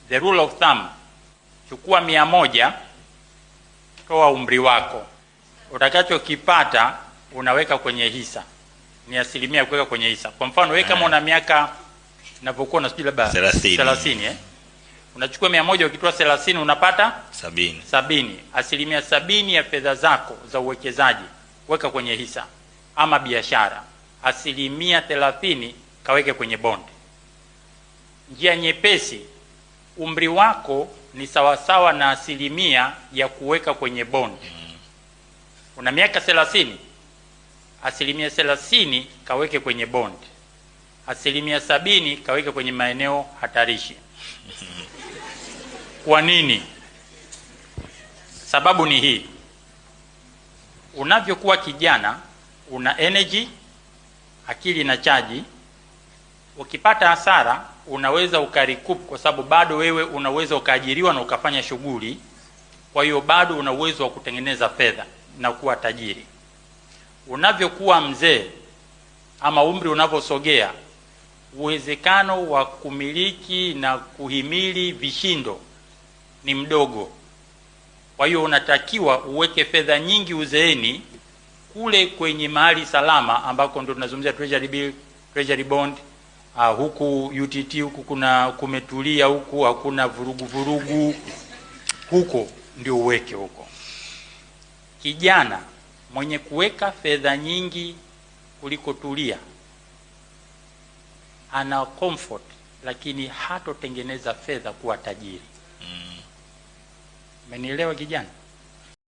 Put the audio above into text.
the rule of thumb, chukua 100, toa umri wako, utakachokipata unaweka kwenye hisa, ni asilimia kuweka kwenye hisa. Kwa mfano wewe kama una miaka ninapokuwa na sijui labda 30 unachukua 100, ukitoa 30 unapata 70. Asilimia 70 ya fedha zako za uwekezaji weka kwenye hisa ama biashara, asilimia 30 kaweke kwenye bond. Njia nyepesi, umri wako ni sawasawa na asilimia ya kuweka kwenye bond. Una miaka 30, asilimia 30 kaweke kwenye bond, asilimia 70 kaweke kwenye maeneo hatarishi. Kwa nini? Sababu ni hii: unavyokuwa kijana una energy, akili na chaji. Ukipata hasara unaweza ukarikup, kwa sababu bado wewe unaweza ukaajiriwa na ukafanya shughuli. Kwa hiyo bado una uwezo wa kutengeneza fedha na kuwa tajiri. Unavyokuwa mzee ama umri unavyosogea, uwezekano wa kumiliki na kuhimili vishindo ni mdogo. Kwa hiyo unatakiwa uweke fedha nyingi uzeeni kule kwenye mahali salama, ambako ndo tunazungumzia treasury bill, treasury bond. Huku UTT huku kumetulia, huku hakuna vurugu, huko ndio uweke huko. Kijana mwenye kuweka fedha nyingi kuliko tulia ana comfort, lakini hatotengeneza fedha kuwa tajiri. Umenielewa kijana?